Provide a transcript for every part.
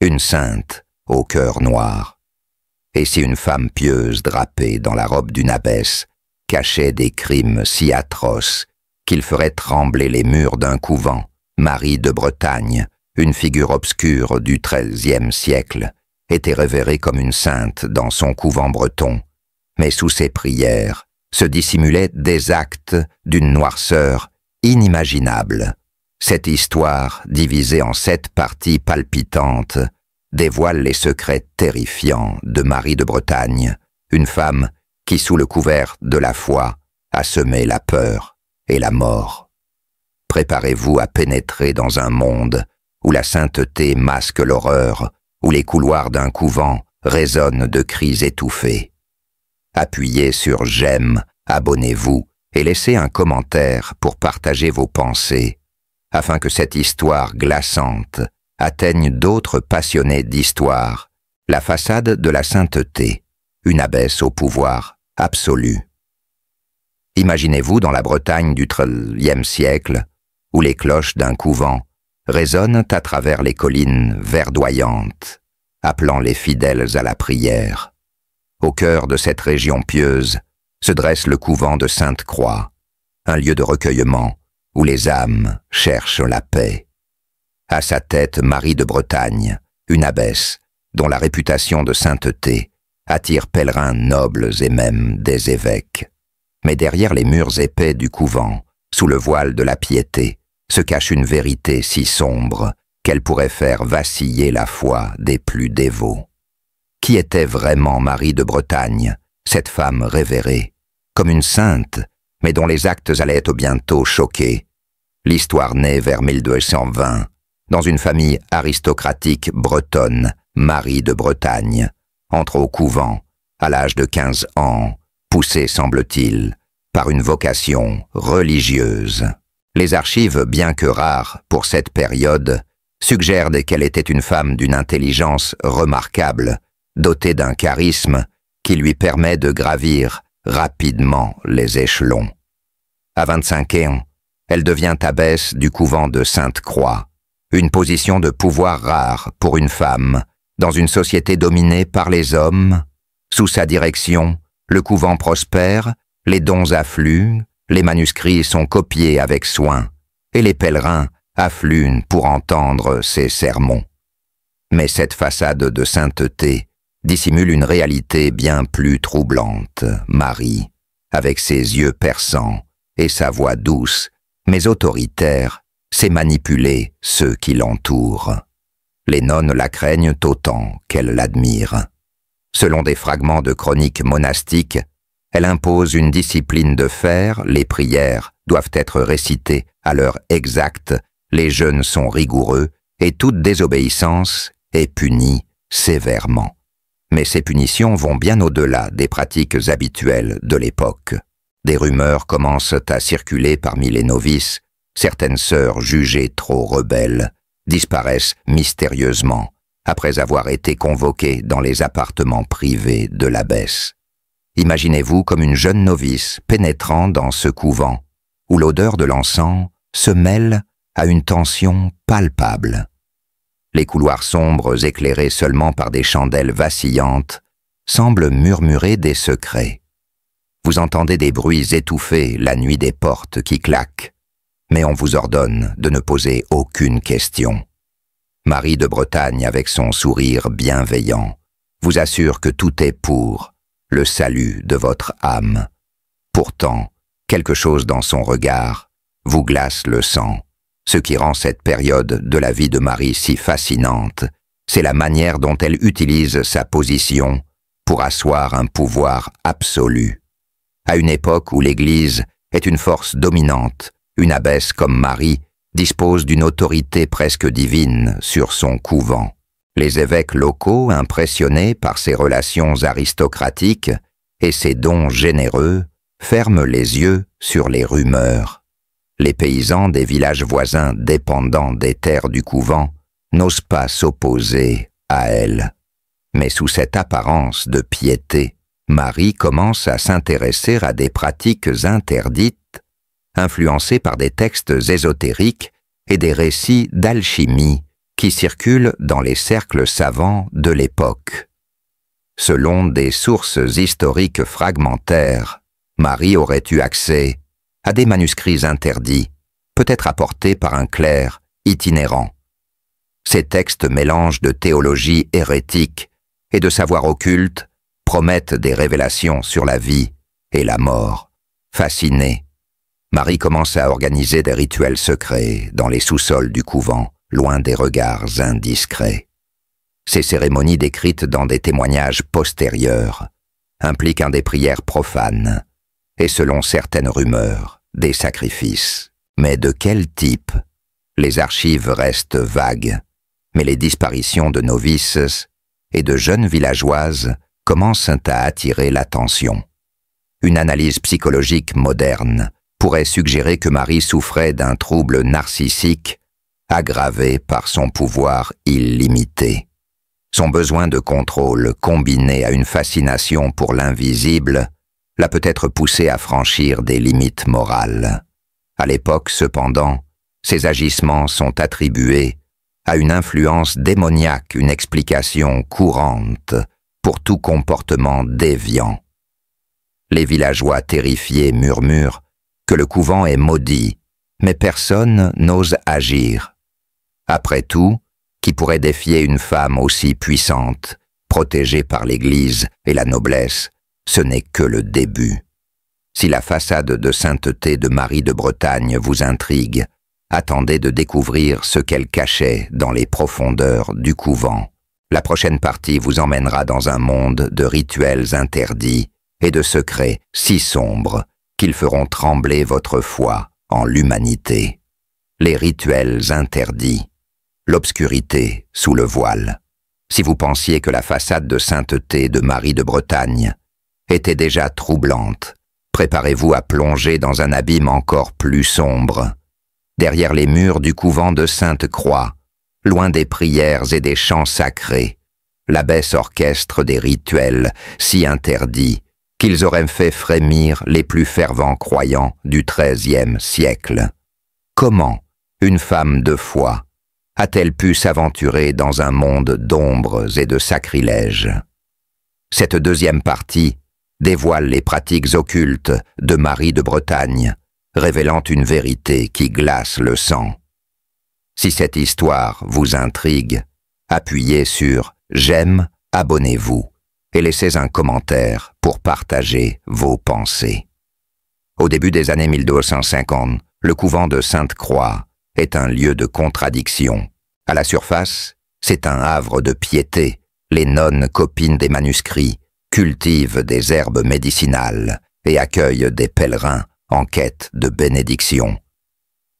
une sainte au cœur noir. Et si une femme pieuse drapée dans la robe d'une abbesse cachait des crimes si atroces qu'il ferait trembler les murs d'un couvent, Marie de Bretagne, une figure obscure du XIIIe siècle, était révérée comme une sainte dans son couvent breton, mais sous ses prières se dissimulaient des actes d'une noirceur inimaginable. Cette histoire, divisée en 7 parties palpitantes, dévoile les secrets terrifiants de Marie de Bretagne, une femme qui, sous le couvert de la foi, a semé la peur et la mort. Préparez-vous à pénétrer dans un monde où la sainteté masque l'horreur, où les couloirs d'un couvent résonnent de cris étouffés. Appuyez sur « J'aime », abonnez-vous et laissez un commentaire pour partager vos pensées, afin que cette histoire glaçante atteigne d'autres passionnés d'histoire, la façade de la sainteté, une abbesse au pouvoir absolu. Imaginez-vous dans la Bretagne du XIIIe siècle, où les cloches d'un couvent résonnent à travers les collines verdoyantes, appelant les fidèles à la prière. Au cœur de cette région pieuse se dresse le couvent de Sainte-Croix, un lieu de recueillement où les âmes cherchent la paix. À sa tête, Marie de Bretagne, une abbesse dont la réputation de sainteté attire pèlerins nobles et même des évêques. Mais derrière les murs épais du couvent, sous le voile de la piété, se cache une vérité si sombre qu'elle pourrait faire vaciller la foi des plus dévots. Qui était vraiment Marie de Bretagne, cette femme révérée, comme une sainte, mais dont les actes allaient bientôt choquer? L'histoire naît vers 1220, dans une famille aristocratique bretonne. Marie de Bretagne entre au couvent à l'âge de 15 ans, poussée, semble-t-il, par une vocation religieuse. Les archives, bien que rares pour cette période, suggèrent qu'elle était une femme d'une intelligence remarquable, dotée d'un charisme qui lui permet de gravir rapidement les échelons. À 25 ans, elle devient abbesse du couvent de Sainte-Croix, une position de pouvoir rare pour une femme dans une société dominée par les hommes. Sous sa direction, le couvent prospère, les dons affluent, les manuscrits sont copiés avec soin, et les pèlerins affluent pour entendre ses sermons. Mais cette façade de sainteté dissimule une réalité bien plus troublante. Marie, avec ses yeux perçants et sa voix douce, mais autoritaire, sait manipuler ceux qui l'entourent. Les nonnes la craignent autant qu'elles l'admirent. Selon des fragments de chroniques monastiques, elle impose une discipline de fer, les prières doivent être récitées à l'heure exacte, les jeûnes sont rigoureux et toute désobéissance est punie sévèrement. Mais ces punitions vont bien au-delà des pratiques habituelles de l'époque. Des rumeurs commencent à circuler parmi les novices, certaines sœurs jugées trop rebelles disparaissent mystérieusement après avoir été convoquées dans les appartements privés de l'abbesse. Imaginez-vous comme une jeune novice pénétrant dans ce couvent, où l'odeur de l'encens se mêle à une tension palpable. Les couloirs sombres éclairés seulement par des chandelles vacillantes semblent murmurer des secrets. Vous entendez des bruits étouffés, la nuit des portes qui claquent, mais on vous ordonne de ne poser aucune question. Marie de Bretagne, avec son sourire bienveillant, vous assure que tout est pour le salut de votre âme. Pourtant, quelque chose dans son regard vous glace le sang. Ce qui rend cette période de la vie de Marie si fascinante, c'est la manière dont elle utilise sa position pour asseoir un pouvoir absolu. À une époque où l'Église est une force dominante, une abbesse comme Marie dispose d'une autorité presque divine sur son couvent. Les évêques locaux, impressionnés par ses relations aristocratiques et ses dons généreux, ferment les yeux sur les rumeurs. Les paysans des villages voisins dépendant des terres du couvent n'osent pas s'opposer à elle. Mais sous cette apparence de piété, Marie commence à s'intéresser à des pratiques interdites, influencées par des textes ésotériques et des récits d'alchimie qui qui circulent dans les cercles savants de l'époque. Selon des sources historiques fragmentaires, Marie aurait eu accès à des manuscrits interdits, peut-être apportés par un clerc itinérant. Ces textes mélangent de théologie hérétique et de savoir occulte, promettent des révélations sur la vie et la mort. Fascinée, Marie commence à organiser des rituels secrets dans les sous-sols du couvent, loin des regards indiscrets. Ces cérémonies décrites dans des témoignages postérieurs impliquent des prières profanes et, selon certaines rumeurs, des sacrifices. Mais de quel type? Les archives restent vagues, mais les disparitions de novices et de jeunes villageoises commencent à attirer l'attention. Une analyse psychologique moderne pourrait suggérer que Marie souffrait d'un trouble narcissique aggravé par son pouvoir illimité. Son besoin de contrôle, combiné à une fascination pour l'invisible, l'a peut-être poussée à franchir des limites morales. À l'époque, cependant, ces agissements sont attribués à une influence démoniaque, une explication courante pour tout comportement déviant. Les villageois terrifiés murmurent que le couvent est maudit, mais personne n'ose agir. Après tout, qui pourrait défier une femme aussi puissante, protégée par l'Église et la noblesse? Ce n'est que le début. Si la façade de sainteté de Marie de Bretagne vous intrigue, attendez de découvrir ce qu'elle cachait dans les profondeurs du couvent. La prochaine partie vous emmènera dans un monde de rituels interdits et de secrets si sombres qu'ils feront trembler votre foi en l'humanité. Les rituels interdits. L'obscurité sous le voile. Si vous pensiez que la façade de sainteté de Marie de Bretagne était déjà troublante, préparez-vous à plonger dans un abîme encore plus sombre. Derrière les murs du couvent de Sainte-Croix, loin des prières et des chants sacrés, l'abbesse orchestre des rituels si interdits qu'ils auraient fait frémir les plus fervents croyants du XIIIe siècle. Comment une femme de foi a-t-elle pu s'aventurer dans un monde d'ombres et de sacrilèges? Cette deuxième partie dévoile les pratiques occultes de Marie de Bretagne, révélant une vérité qui glace le sang. Si cette histoire vous intrigue, appuyez sur « J'aime », abonnez-vous et laissez un commentaire pour partager vos pensées. Au début des années 1250, le couvent de Sainte-Croix est un lieu de contradiction. À la surface, c'est un havre de piété. Les nonnes copinent des manuscrits, cultivent des herbes médicinales et accueillent des pèlerins en quête de bénédiction.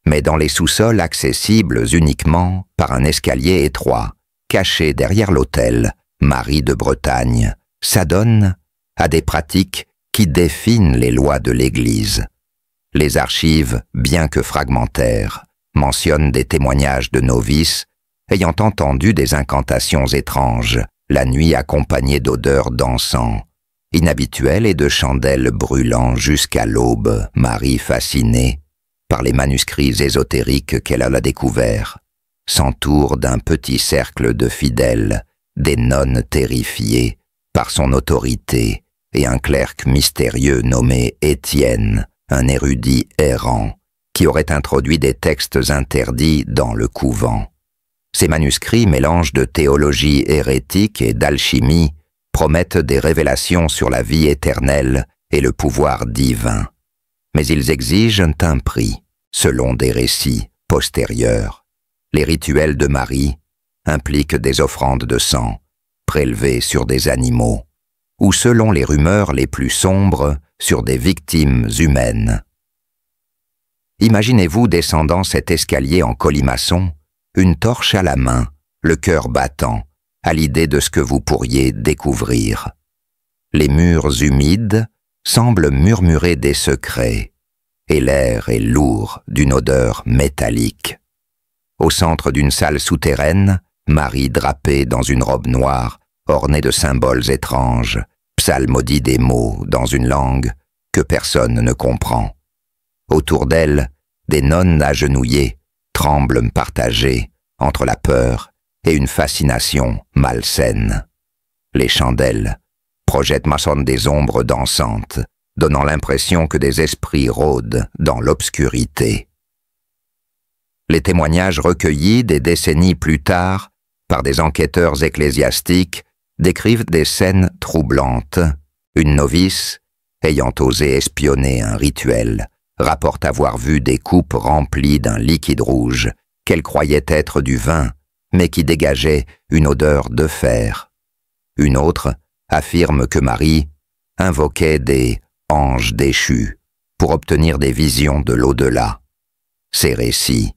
Mais dans les sous-sols accessibles uniquement par un escalier étroit, caché derrière l'autel, Marie de Bretagne s'adonne à des pratiques qui défient les lois de l'Église. Les archives, bien que fragmentaires, mentionnent des témoignages de novices ayant entendu des incantations étranges, la nuit accompagnée d'odeurs d'encens, inhabituelles et de chandelles brûlant jusqu'à l'aube. Marie, fascinée par les manuscrits ésotériques qu'elle a découverts, s'entoure d'un petit cercle de fidèles, des nonnes terrifiées par son autorité et un clerc mystérieux nommé Étienne, un érudit errant, qui aurait introduit des textes interdits dans le couvent. Ces manuscrits, mélange de théologie hérétique et d'alchimie, promettent des révélations sur la vie éternelle et le pouvoir divin. Mais ils exigent un prix, selon des récits postérieurs. Les rituels de Marie impliquent des offrandes de sang, prélevées sur des animaux, ou selon les rumeurs les plus sombres, sur des victimes humaines. Imaginez-vous descendant cet escalier en colimaçon, une torche à la main, le cœur battant, à l'idée de ce que vous pourriez découvrir. Les murs humides semblent murmurer des secrets, et l'air est lourd d'une odeur métallique. Au centre d'une salle souterraine, Marie drapée dans une robe noire, ornée de symboles étranges, psalmodie des mots dans une langue que personne ne comprend. Autour d'elle, des nonnes agenouillées tremblent partagées entre la peur et une fascination malsaine. Les chandelles projettent des ombres dansantes, donnant l'impression que des esprits rôdent dans l'obscurité. Les témoignages recueillis des décennies plus tard par des enquêteurs ecclésiastiques décrivent des scènes troublantes. Une novice, ayant osé espionner un rituel, rapporte avoir vu des coupes remplies d'un liquide rouge qu'elle croyait être du vin, mais qui dégageait une odeur de fer. Une autre affirme que Marie invoquait des anges déchus pour obtenir des visions de l'au-delà. Ces récits,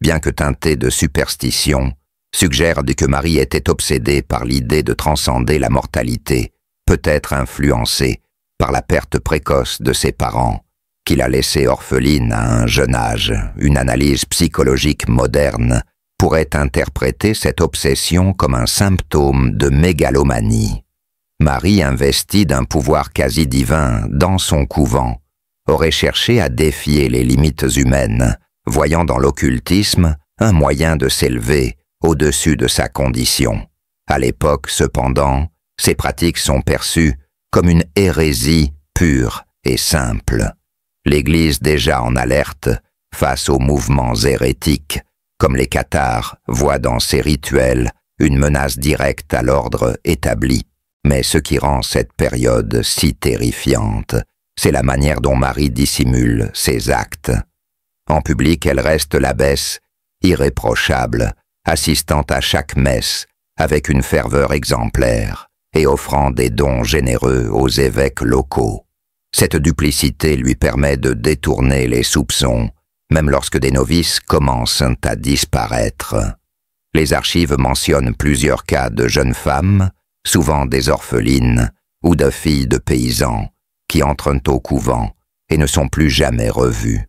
bien que teintés de superstition, suggèrent que Marie était obsédée par l'idée de transcender la mortalité, peut-être influencée par la perte précoce de ses parents, qui l'a laissée orpheline à un jeune âge. Une analyse psychologique moderne pourrait interpréter cette obsession comme un symptôme de mégalomanie. Marie, investie d'un pouvoir quasi divin dans son couvent, aurait cherché à défier les limites humaines, voyant dans l'occultisme un moyen de s'élever au-dessus de sa condition. À l'époque, cependant, ces pratiques sont perçues comme une hérésie pure et simple. L'Église, déjà en alerte face aux mouvements hérétiques, comme les cathares, voit dans ces rituels une menace directe à l'ordre établi. Mais ce qui rend cette période si terrifiante, c'est la manière dont Marie dissimule ses actes. En public, elle reste l'abbesse, irréprochable, assistant à chaque messe avec une ferveur exemplaire et offrant des dons généreux aux évêques locaux. Cette duplicité lui permet de détourner les soupçons, même lorsque des novices commencent à disparaître. Les archives mentionnent plusieurs cas de jeunes femmes, souvent des orphelines ou de filles de paysans, qui entrent au couvent et ne sont plus jamais revues.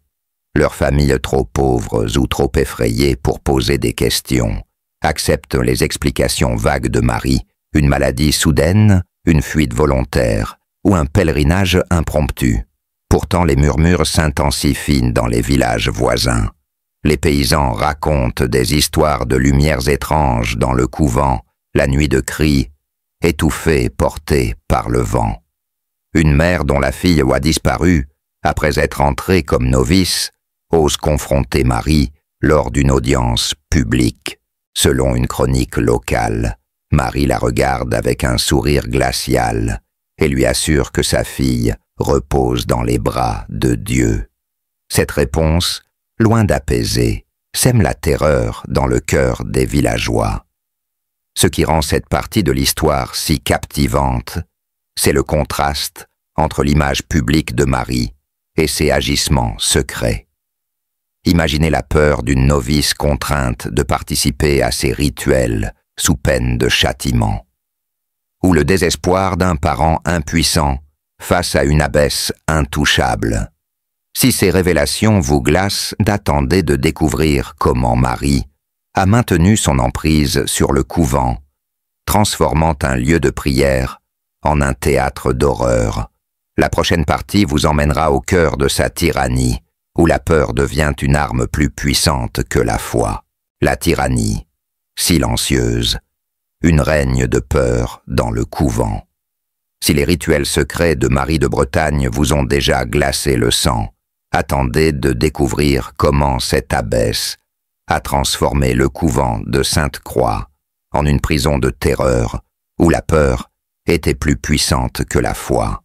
Leurs familles trop pauvres ou trop effrayées pour poser des questions acceptent les explications vagues de Marie, une maladie soudaine, une fuite volontaire ou un pèlerinage impromptu. Pourtant, les murmures s'intensifient dans les villages voisins. Les paysans racontent des histoires de lumières étranges dans le couvent, la nuit de cris, étouffée, portée par le vent. Une mère dont la fille a disparu, après être entrée comme novice, ose confronter Marie lors d'une audience publique. Selon une chronique locale, Marie la regarde avec un sourire glacial et lui assure que sa fille repose dans les bras de Dieu. Cette réponse, loin d'apaiser, sème la terreur dans le cœur des villageois. Ce qui rend cette partie de l'histoire si captivante, c'est le contraste entre l'image publique de Marie et ses agissements secrets. Imaginez la peur d'une novice contrainte de participer à ces rituels sous peine de châtiment, ou le désespoir d'un parent impuissant face à une abbesse intouchable. Si ces révélations vous glacent, d'attendre de découvrir comment Marie a maintenu son emprise sur le couvent, transformant un lieu de prière en un théâtre d'horreur. La prochaine partie vous emmènera au cœur de sa tyrannie, où la peur devient une arme plus puissante que la foi. La tyrannie, silencieuse, une règne de peur dans le couvent. Si les rituels secrets de Marie de Bretagne vous ont déjà glacé le sang, attendez de découvrir comment cette abbesse a transformé le couvent de Sainte-Croix en une prison de terreur où la peur était plus puissante que la foi.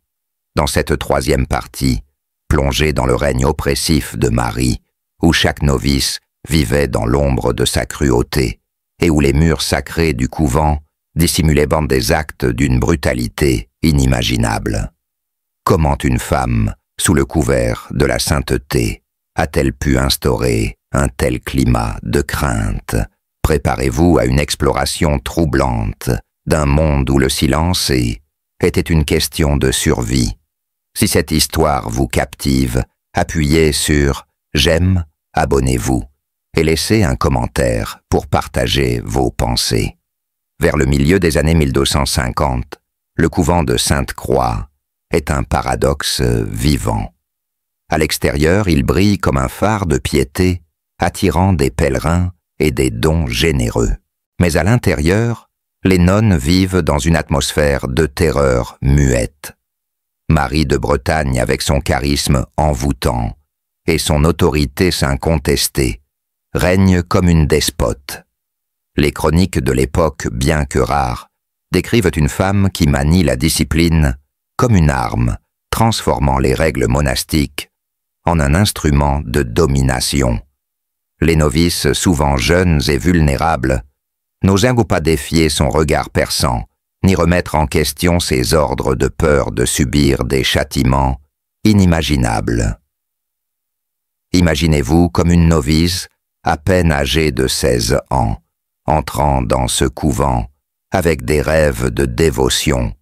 Dans cette troisième partie, plongée dans le règne oppressif de Marie, où chaque novice vivait dans l'ombre de sa cruauté, et où les murs sacrés du couvent dissimulaient des actes d'une brutalité inimaginable. Comment une femme, sous le couvert de la sainteté, a-t-elle pu instaurer un tel climat de crainte? Préparez-vous à une exploration troublante d'un monde où le silence était une question de survie. Si cette histoire vous captive, appuyez sur « J'aime », abonnez-vous et laissez un commentaire pour partager vos pensées. Vers le milieu des années 1250, le couvent de Sainte-Croix est un paradoxe vivant. À l'extérieur, il brille comme un phare de piété, attirant des pèlerins et des dons généreux. Mais à l'intérieur, les nonnes vivent dans une atmosphère de terreur muette. Marie de Bretagne, avec son charisme envoûtant et son autorité incontestée, règne comme une despote. Les chroniques de l'époque, bien que rares, décrivent une femme qui manie la discipline comme une arme, transformant les règles monastiques en un instrument de domination. Les novices, souvent jeunes et vulnérables, n'osèrent pas défier son regard perçant, ni remettre en question ses ordres de peur de subir des châtiments inimaginables. Imaginez-vous comme une novice, à peine âgée de 16 ans, entrant dans ce couvent avec des rêves de dévotion.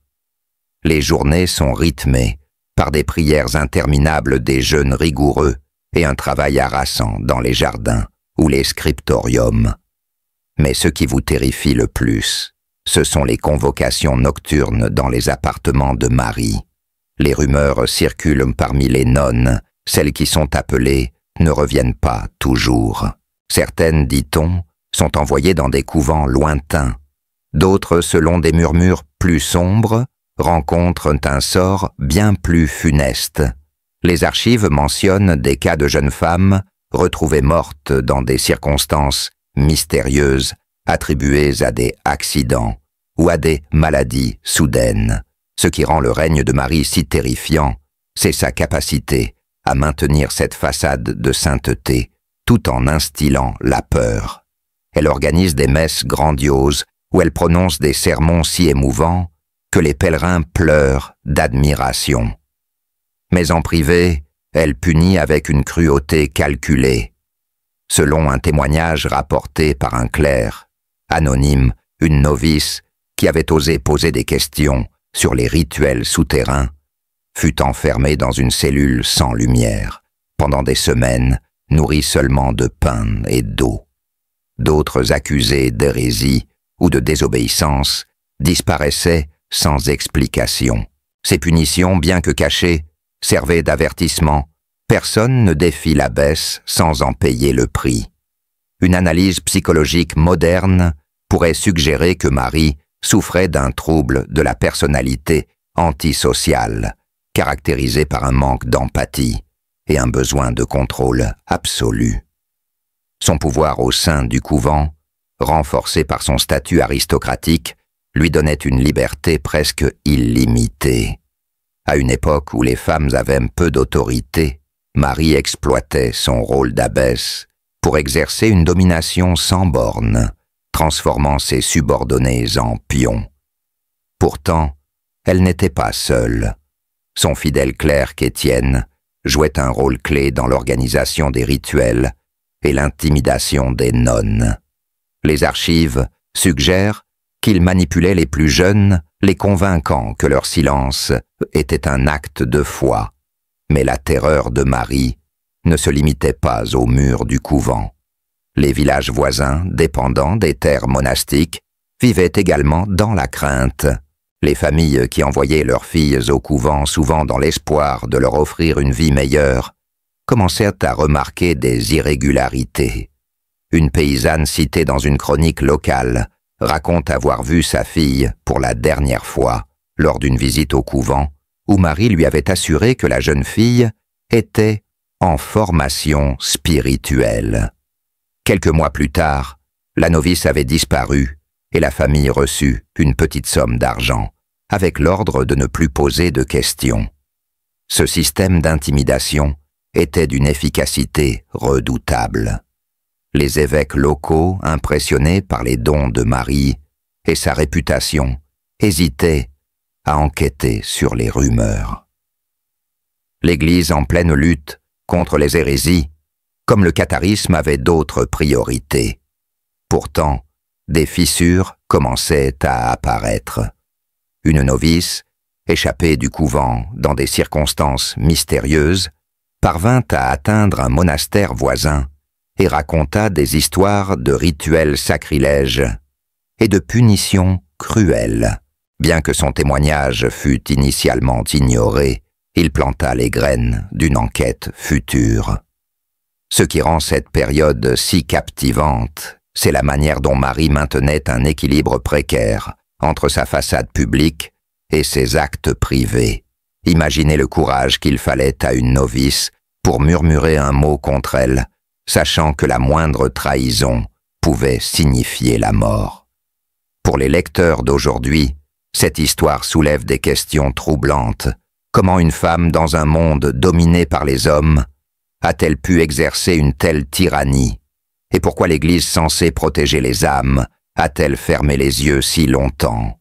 Les journées sont rythmées par des prières interminables des jeûnes rigoureux et un travail harassant dans les jardins ou les scriptoriums. Mais ce qui vous terrifie le plus, ce sont les convocations nocturnes dans les appartements de Marie. Les rumeurs circulent parmi les nonnes, celles qui sont appelées ne reviennent pas toujours. Certaines, dit-on, sont envoyées dans des couvents lointains. D'autres, selon des murmures plus sombres, rencontrent un sort bien plus funeste. Les archives mentionnent des cas de jeunes femmes retrouvées mortes dans des circonstances mystérieuses attribuées à des accidents ou à des maladies soudaines. Ce qui rend le règne de Marie si terrifiant, c'est sa capacité à maintenir cette façade de sainteté tout en instillant la peur. Elle organise des messes grandioses où elle prononce des sermons si émouvants que les pèlerins pleurent d'admiration. Mais en privé, elle punit avec une cruauté calculée. Selon un témoignage rapporté par un clerc, anonyme, une novice qui avait osé poser des questions sur les rituels souterrains, fut enfermée dans une cellule sans lumière, pendant des semaines, nourrie seulement de pain et d'eau. D'autres accusés d'hérésie ou de désobéissance disparaissaient sans explication. Ces punitions, bien que cachées, servaient d'avertissement. Personne ne défie l'abbesse sans en payer le prix. Une analyse psychologique moderne pourrait suggérer que Marie souffrait d'un trouble de la personnalité antisociale, caractérisé par un manque d'empathie et un besoin de contrôle absolu. Son pouvoir au sein du couvent, renforcé par son statut aristocratique, lui donnait une liberté presque illimitée. À une époque où les femmes avaient peu d'autorité, Marie exploitait son rôle d'abbesse pour exercer une domination sans bornes, transformant ses subordonnés en pions. Pourtant, elle n'était pas seule. Son fidèle clerc Étienne jouait un rôle clé dans l'organisation des rituels et l'intimidation des nonnes. Les archives suggèrent qu'il manipulait les plus jeunes, les convainquant que leur silence était un acte de foi. Mais la terreur de Marie ne se limitait pas aux murs du couvent. Les villages voisins, dépendants des terres monastiques, vivaient également dans la crainte. Les familles qui envoyaient leurs filles au couvent, souvent dans l'espoir de leur offrir une vie meilleure, commencèrent à remarquer des irrégularités. Une paysanne citée dans une chronique locale raconte avoir vu sa fille pour la dernière fois lors d'une visite au couvent où Marie lui avait assuré que la jeune fille était en formation spirituelle. Quelques mois plus tard, la novice avait disparu et la famille reçut une petite somme d'argent avec l'ordre de ne plus poser de questions. Ce système d'intimidation était d'une efficacité redoutable. Les évêques locaux, impressionnés par les dons de Marie et sa réputation, hésitaient à enquêter sur les rumeurs. L'Église en pleine lutte contre les hérésies, comme le catharisme, avait d'autres priorités. Pourtant, des fissures commençaient à apparaître. Une novice, échappée du couvent dans des circonstances mystérieuses, parvint à atteindre un monastère voisin et raconta des histoires de rituels sacrilèges et de punitions cruelles. Bien que son témoignage fût initialement ignoré, il planta les graines d'une enquête future. Ce qui rend cette période si captivante c'est la manière dont Marie maintenait un équilibre précaire entre sa façade publique et ses actes privés. Imaginez le courage qu'il fallait à une novice pour murmurer un mot contre elle, sachant que la moindre trahison pouvait signifier la mort. Pour les lecteurs d'aujourd'hui, cette histoire soulève des questions troublantes. Comment une femme dans un monde dominé par les hommes a-t-elle pu exercer une telle tyrannie? Et pourquoi l'Église censée protéger les âmes a-t-elle fermé les yeux si longtemps?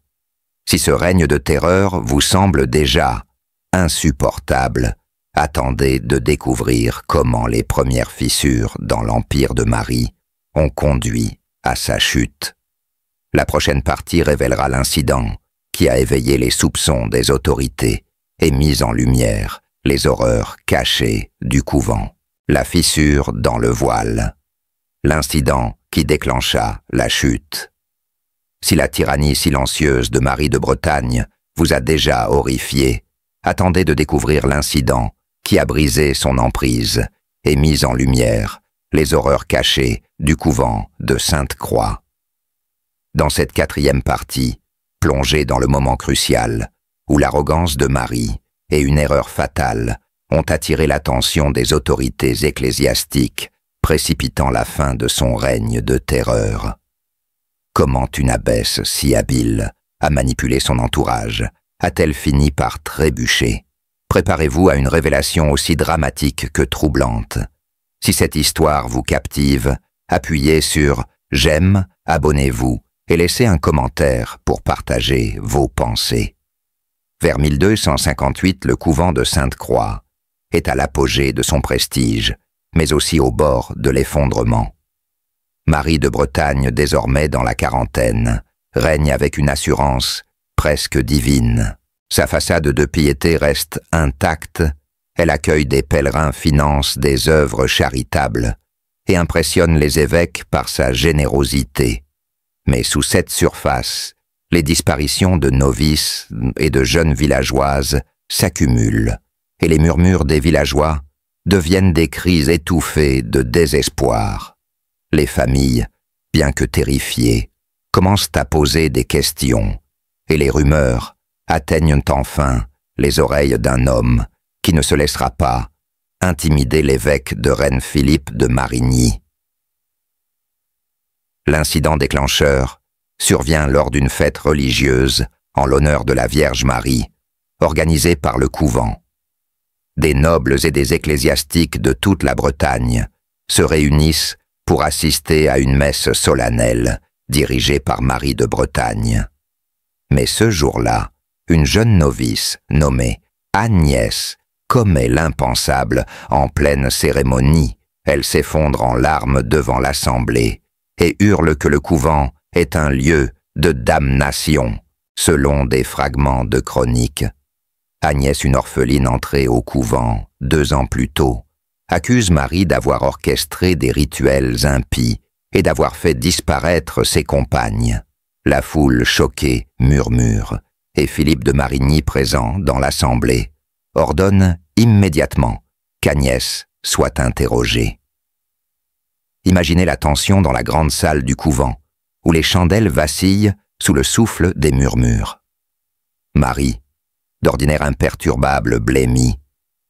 Si ce règne de terreur vous semble déjà insupportable, attendez de découvrir comment les premières fissures dans l'empire de Marie ont conduit à sa chute. La prochaine partie révélera l'incident qui a éveillé les soupçons des autorités et mis en lumière les horreurs cachées du couvent. La fissure dans le voile. L'incident qui déclencha la chute. Si la tyrannie silencieuse de Marie de Bretagne vous a déjà horrifié, attendez de découvrir l'incident qui a brisé son emprise et mis en lumière les horreurs cachées du couvent de Sainte-Croix. Dans cette quatrième partie, plongée dans le moment crucial où l'arrogance de Marie et une erreur fatale ont attiré l'attention des autorités ecclésiastiques, précipitant la fin de son règne de terreur. Comment une abbesse si habile à manipuler son entourage a-t-elle fini par trébucher? Préparez-vous à une révélation aussi dramatique que troublante. Si cette histoire vous captive, appuyez sur « J'aime », abonnez-vous et laissez un commentaire pour partager vos pensées. Vers 1258, le couvent de Sainte-Croix est à l'apogée de son prestige, mais aussi au bord de l'effondrement. Marie de Bretagne, désormais dans la quarantaine, règne avec une assurance presque divine. Sa façade de piété reste intacte, elle accueille des pèlerins, finance des œuvres charitables et impressionne les évêques par sa générosité. Mais sous cette surface, les disparitions de novices et de jeunes villageoises s'accumulent, et les murmures des villageois deviennent des cris étouffés de désespoir. Les familles, bien que terrifiées, commencent à poser des questions, et les rumeurs atteignent enfin les oreilles d'un homme qui ne se laissera pas intimider l'évêque de Rennes Philippe de Marigny. L'incident déclencheur survient lors d'une fête religieuse en l'honneur de la Vierge Marie, organisée par le couvent. Des nobles et des ecclésiastiques de toute la Bretagne se réunissent pour assister à une messe solennelle dirigée par Marie de Bretagne. Mais ce jour-là, une jeune novice nommée Agnès commet l'impensable en pleine cérémonie. Elle s'effondre en larmes devant l'assemblée et hurle que le couvent est un lieu de damnation, selon des fragments de chroniques. Agnès, une orpheline entrée au couvent 2 ans plus tôt, accuse Marie d'avoir orchestré des rituels impies et d'avoir fait disparaître ses compagnes. La foule choquée murmure, et Philippe de Marigny, présent dans l'assemblée, ordonne immédiatement qu'Agnès soit interrogée. Imaginez la tension dans la grande salle du couvent, où les chandelles vacillent sous le souffle des murmures. Marie, d'ordinaire imperturbable, blêmit,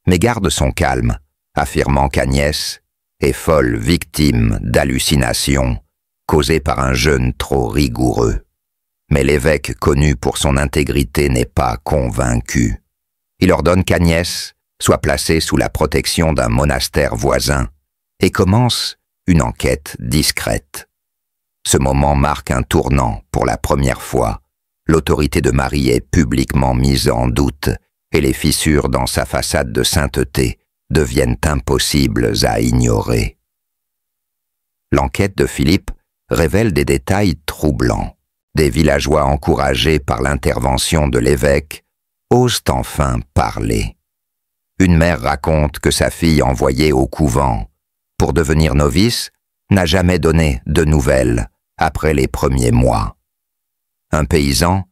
mais garde son calme, affirmant qu'Agnès est folle victime d'hallucinations causées par un jeûne trop rigoureux. Mais l'évêque, connu pour son intégrité, n'est pas convaincu. Il ordonne qu'Agnès soit placée sous la protection d'un monastère voisin et commence une enquête discrète. Ce moment marque un tournant pour la première fois. L'autorité de Marie est publiquement mise en doute et les fissures dans sa façade de sainteté deviennent impossibles à ignorer. L'enquête de Philippe révèle des détails troublants. Des villageois encouragés par l'intervention de l'évêque osent enfin parler. Une mère raconte que sa fille envoyée au couvent pour devenir novice n'a jamais donné de nouvelles après les premiers mois. Un paysan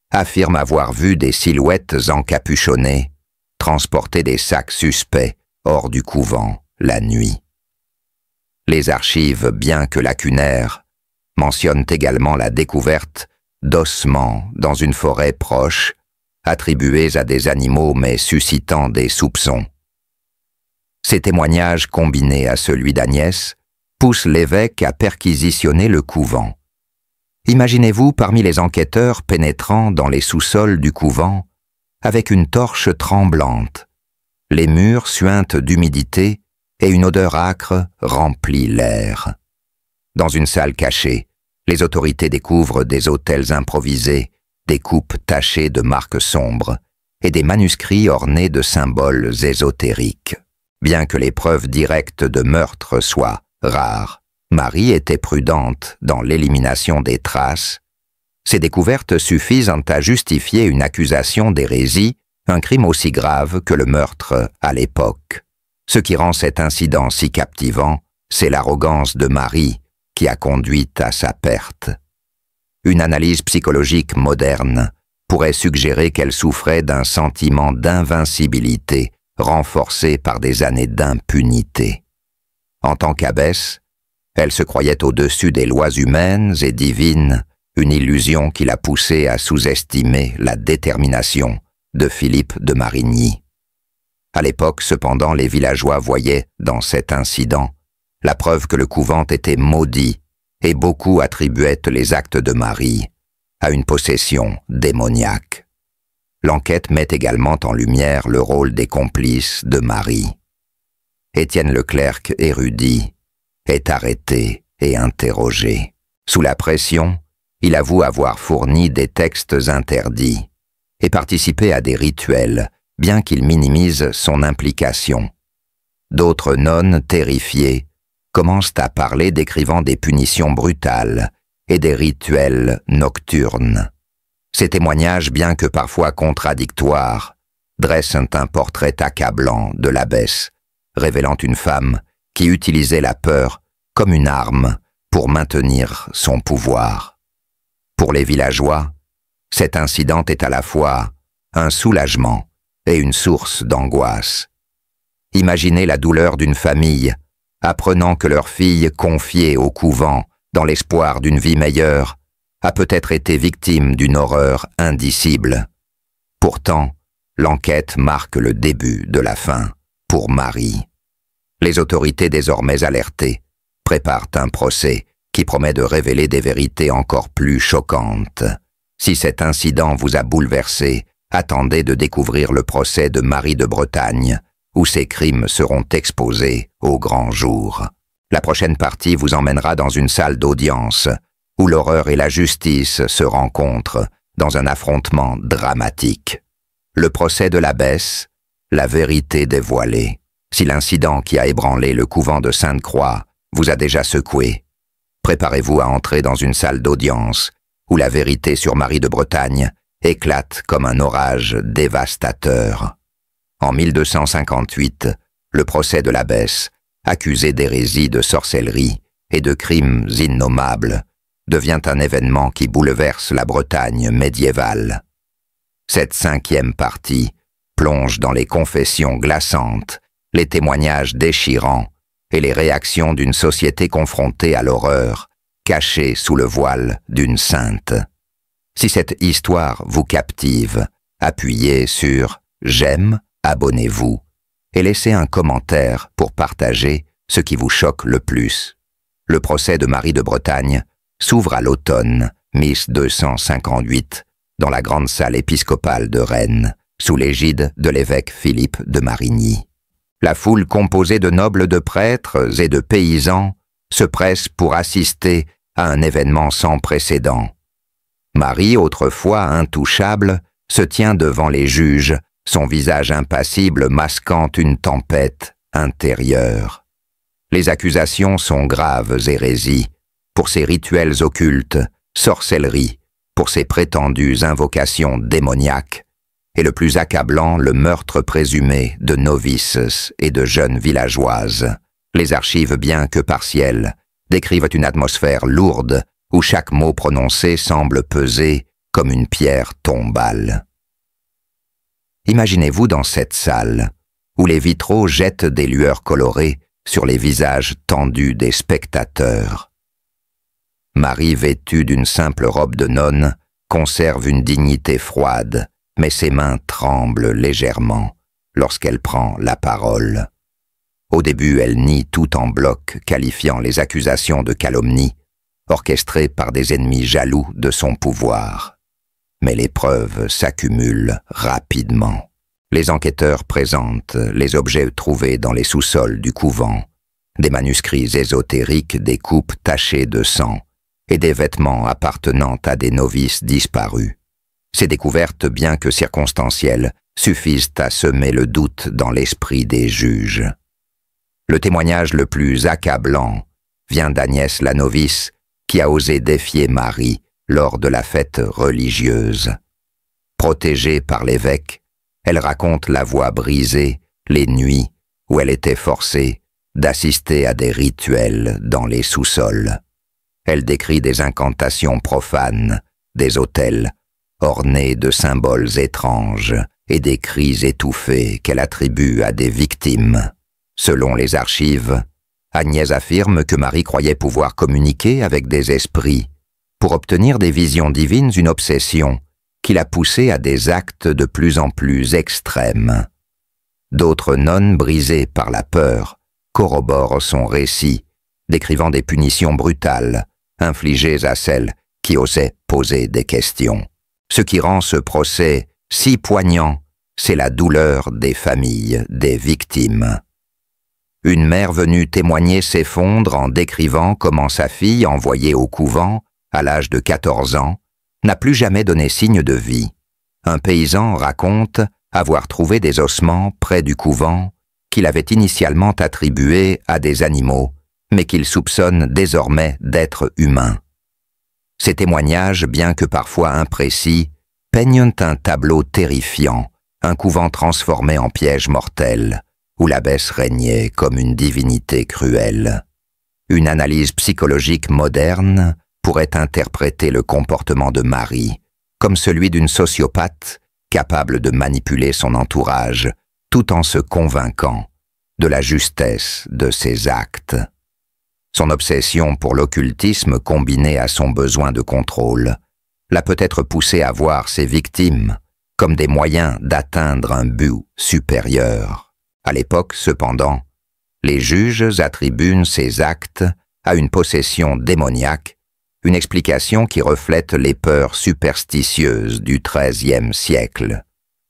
affirme avoir vu des silhouettes encapuchonnées transporter des sacs suspects hors du couvent la nuit. Les archives, bien que lacunaires, mentionnent également la découverte d'ossements dans une forêt proche, attribués à des animaux mais suscitant des soupçons. Ces témoignages combinés à celui d'Agnès poussent l'évêque à perquisitionner le couvent. Imaginez-vous parmi les enquêteurs pénétrant dans les sous-sols du couvent avec une torche tremblante. Les murs suintent d'humidité et une odeur âcre remplit l'air. Dans une salle cachée, les autorités découvrent des autels improvisés, des coupes tachées de marques sombres et des manuscrits ornés de symboles ésotériques. Bien que les preuves directes de meurtre soient rares, Marie était prudente dans l'élimination des traces. Ces découvertes suffisent à justifier une accusation d'hérésie, un crime aussi grave que le meurtre à l'époque. Ce qui rend cet incident si captivant, c'est l'arrogance de Marie qui a conduit à sa perte. Une analyse psychologique moderne pourrait suggérer qu'elle souffrait d'un sentiment d'invincibilité renforcé par des années d'impunité. En tant qu'abbesse, elle se croyait au-dessus des lois humaines et divines, une illusion qui l'a poussée à sous-estimer la détermination de Philippe de Marigny. À l'époque, cependant, les villageois voyaient dans cet incident la preuve que le couvent était maudit et beaucoup attribuaient les actes de Marie à une possession démoniaque. L'enquête met également en lumière le rôle des complices de Marie. Étienne Leclerc, érudit, est arrêté et interrogé. Sous la pression, il avoue avoir fourni des textes interdits et participé à des rituels, bien qu'il minimise son implication. D'autres nonnes, terrifiées, commencent à parler décrivant des punitions brutales et des rituels nocturnes. Ces témoignages, bien que parfois contradictoires, dressent un portrait accablant de l'abbesse, révélant une femme qui utilisait la peur comme une arme pour maintenir son pouvoir. Pour les villageois, cet incident est à la fois un soulagement et une source d'angoisse. Imaginez la douleur d'une famille apprenant que leur fille confiée au couvent dans l'espoir d'une vie meilleure a peut-être été victime d'une horreur indicible. Pourtant, l'enquête marque le début de la fin pour Marie. Les autorités désormais alertées préparent un procès qui promet de révéler des vérités encore plus choquantes. Si cet incident vous a bouleversé, attendez de découvrir le procès de Marie de Bretagne, où ces crimes seront exposés au grand jour. La prochaine partie vous emmènera dans une salle d'audience, où l'horreur et la justice se rencontrent dans un affrontement dramatique. Le procès de l'abbesse, la vérité dévoilée. Si l'incident qui a ébranlé le couvent de Sainte-Croix vous a déjà secoué, préparez-vous à entrer dans une salle d'audience, où la vérité sur Marie de Bretagne éclate comme un orage dévastateur. En 1258, le procès de l'abbesse, accusée d'hérésie, de sorcellerie et de crimes innommables, devient un événement qui bouleverse la Bretagne médiévale. Cette 5e partie plonge dans les confessions glaçantes, les témoignages déchirants et les réactions d'une société confrontée à l'horreur, cachée sous le voile d'une sainte. Si cette histoire vous captive, appuyez sur « J'aime », abonnez-vous et laissez un commentaire pour partager ce qui vous choque le plus. Le procès de Marie de Bretagne s'ouvre à l'automne 1258 dans la grande salle épiscopale de Rennes, sous l'égide de l'évêque Philippe de Marigny. La foule composée de nobles, de prêtres et de paysans se presse pour assister à un événement sans précédent. Marie, autrefois intouchable, se tient devant les juges, son visage impassible masquant une tempête intérieure. Les accusations sont graves hérésies, pour ses rituels occultes, sorcellerie, pour ses prétendues invocations démoniaques, et le plus accablant, le meurtre présumé de novices et de jeunes villageoises. Les archives, bien que partielles, décrivent une atmosphère lourde où chaque mot prononcé semble peser comme une pierre tombale. Imaginez-vous dans cette salle, où les vitraux jettent des lueurs colorées sur les visages tendus des spectateurs. Marie, vêtue d'une simple robe de nonne, conserve une dignité froide, mais ses mains tremblent légèrement lorsqu'elle prend la parole. Au début, elle nie tout en bloc, qualifiant les accusations de calomnie, orchestrées par des ennemis jaloux de son pouvoir. Mais les preuves s'accumulent rapidement. Les enquêteurs présentent les objets trouvés dans les sous-sols du couvent, des manuscrits ésotériques, des coupes tachées de sang et des vêtements appartenant à des novices disparus. Ces découvertes, bien que circonstancielles, suffisent à semer le doute dans l'esprit des juges. Le témoignage le plus accablant vient d'Agnès la novice, qui a osé défier Marie lors de la fête religieuse. Protégée par l'évêque, elle raconte la voix brisée, les nuits où elle était forcée d'assister à des rituels dans les sous-sols. Elle décrit des incantations profanes, des autels ornés de symboles étranges et des cris étouffés qu'elle attribue à des victimes. Selon les archives, Agnès affirme que Marie croyait pouvoir communiquer avec des esprits pour obtenir des visions divines, une obsession qui l'a poussée à des actes de plus en plus extrêmes. D'autres nonnes, brisées par la peur, corroborent son récit, décrivant des punitions brutales infligées à celles qui osaient poser des questions. Ce qui rend ce procès si poignant, c'est la douleur des familles des victimes. Une mère venue témoigner s'effondre en décrivant comment sa fille, envoyée au couvent à l'âge de 14 ans, n'a plus jamais donné signe de vie. Un paysan raconte avoir trouvé des ossements près du couvent qu'il avait initialement attribués à des animaux, mais qu'il soupçonne désormais d'être humains. Ces témoignages, bien que parfois imprécis, peignent un tableau terrifiant, un couvent transformé en piège mortel, où l'abbesse régnait comme une divinité cruelle. Une analyse psychologique moderne pourrait interpréter le comportement de Marie comme celui d'une sociopathe capable de manipuler son entourage tout en se convainquant de la justesse de ses actes. Son obsession pour l'occultisme combinée à son besoin de contrôle l'a peut-être poussé à voir ses victimes comme des moyens d'atteindre un but supérieur. À l'époque, cependant, les juges attribuent ces actes à une possession démoniaque, une explication qui reflète les peurs superstitieuses du XIIIe siècle.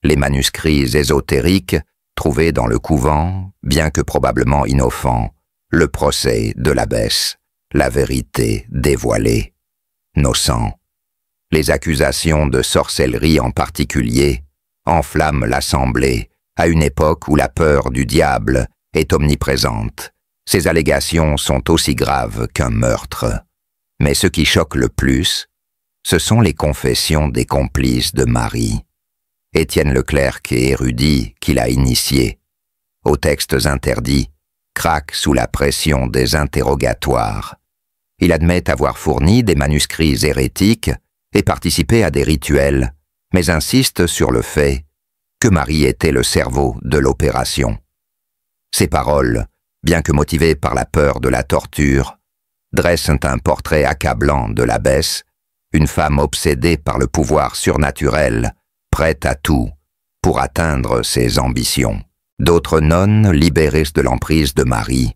Les manuscrits ésotériques trouvés dans le couvent, bien que probablement innocents, le procès de l'abbesse, la vérité dévoilée. Nos sangs, les accusations de sorcellerie en particulier, enflamment l'assemblée à une époque où la peur du diable est omniprésente. Ces allégations sont aussi graves qu'un meurtre. Mais ce qui choque le plus, ce sont les confessions des complices de Marie. Étienne Leclerc, érudit qui l'a initié aux textes interdits, craque sous la pression des interrogatoires. Il admet avoir fourni des manuscrits hérétiques et participé à des rituels, mais insiste sur le fait que Marie était le cerveau de l'opération. Ses paroles, bien que motivées par la peur de la torture, dressent un portrait accablant de l'abbesse, une femme obsédée par le pouvoir surnaturel, prête à tout pour atteindre ses ambitions. D'autres nonnes, libérées de l'emprise de Marie,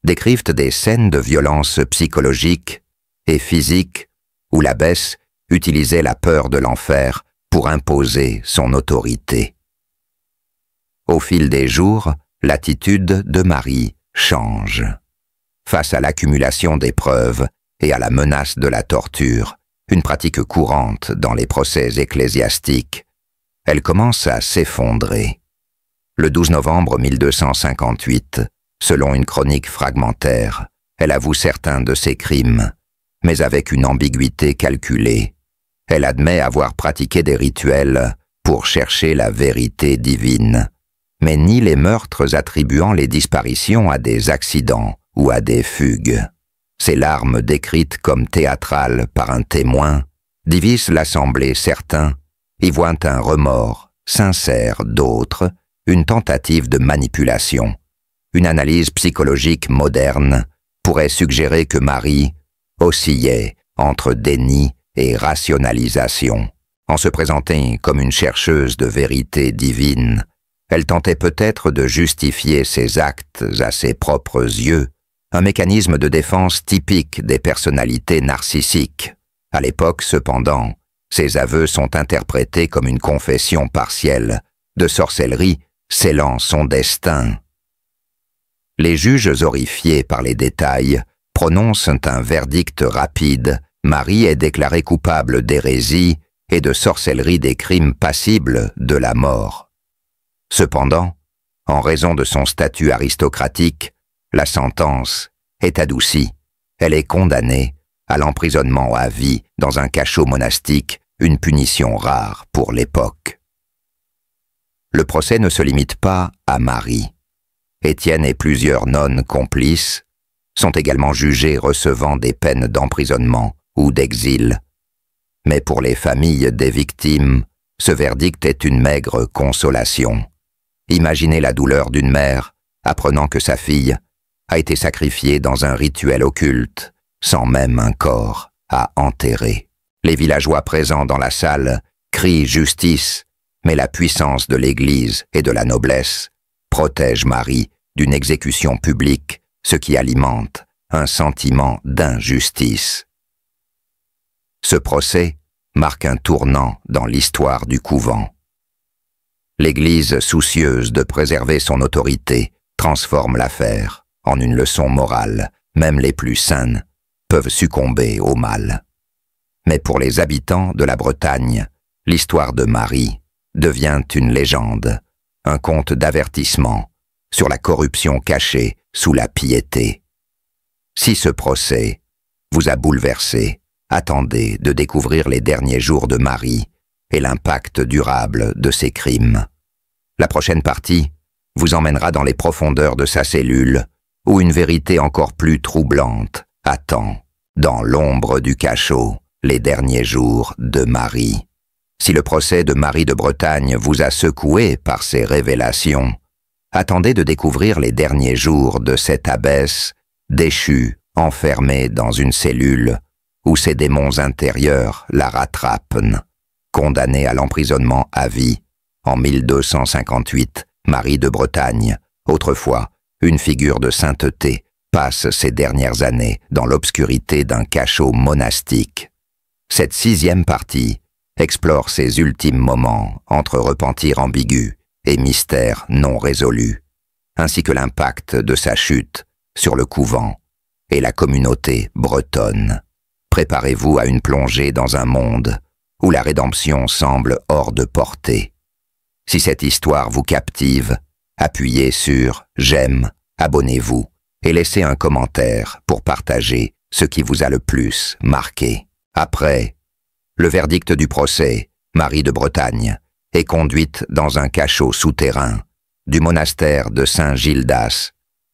décrivent des scènes de violence psychologique et physique où l'abbesse utilisait la peur de l'enfer pour imposer son autorité. Au fil des jours, l'attitude de Marie change. Face à l'accumulation des preuves et à la menace de la torture, une pratique courante dans les procès ecclésiastiques, elle commence à s'effondrer. Le 12 novembre 1258, selon une chronique fragmentaire, elle avoue certains de ses crimes, mais avec une ambiguïté calculée. Elle admet avoir pratiqué des rituels pour chercher la vérité divine, mais nie les meurtres attribuant les disparitions à des accidents ou à des fugues. Ces larmes décrites comme théâtrales par un témoin divisent l'assemblée. Certains y voient un remords sincère, d'autres une tentative de manipulation. Une analyse psychologique moderne pourrait suggérer que Marie oscillait entre déni et rationalisation. En se présentant comme une chercheuse de vérité divine, elle tentait peut-être de justifier ses actes à ses propres yeux, un mécanisme de défense typique des personnalités narcissiques. À l'époque, cependant, ses aveux sont interprétés comme une confession partielle de sorcellerie scellant son destin. Les juges horrifiés par les détails prononcent un verdict rapide. Marie est déclarée coupable d'hérésie et de sorcellerie, des crimes passibles de la mort. Cependant, en raison de son statut aristocratique, la sentence est adoucie. Elle est condamnée à l'emprisonnement à vie dans un cachot monastique, une punition rare pour l'époque. Le procès ne se limite pas à Marie. Étienne et plusieurs nonnes complices sont également jugés recevant des peines d'emprisonnement ou d'exil. Mais pour les familles des victimes, ce verdict est une maigre consolation. Imaginez la douleur d'une mère apprenant que sa fille a été sacrifiée dans un rituel occulte, sans même un corps à enterrer. Les villageois présents dans la salle crient justice, mais la puissance de l'Église et de la noblesse protège Marie d'une exécution publique, ce qui alimente un sentiment d'injustice. Ce procès marque un tournant dans l'histoire du couvent. L'Église, soucieuse de préserver son autorité, transforme l'affaire en une leçon morale. Même les plus saints peuvent succomber au mal. Mais pour les habitants de la Bretagne, l'histoire de Marie devient une légende, un conte d'avertissement sur la corruption cachée sous la piété. Si ce procès vous a bouleversé, attendez de découvrir les derniers jours de Marie et l'impact durable de ses crimes. La prochaine partie vous emmènera dans les profondeurs de sa cellule, où une vérité encore plus troublante attend, dans l'ombre du cachot, les derniers jours de Marie. Si le procès de Marie de Bretagne vous a secoué par ses révélations, attendez de découvrir les derniers jours de cette abbesse déchue, enfermée dans une cellule où ses démons intérieurs la rattrapent. Condamnée à l'emprisonnement à vie, en 1258, Marie de Bretagne, autrefois une figure de sainteté, passe ses dernières années dans l'obscurité d'un cachot monastique. Cette 6e partie explore ses ultimes moments entre repentir ambigu et mystère non résolu, ainsi que l'impact de sa chute sur le couvent et la communauté bretonne. Préparez-vous à une plongée dans un monde où la rédemption semble hors de portée. Si cette histoire vous captive, appuyez sur « J'aime », abonnez-vous et laissez un commentaire pour partager ce qui vous a le plus marqué. Après le verdict du procès, Marie de Bretagne est conduite dans un cachot souterrain du monastère de Saint-Gildas,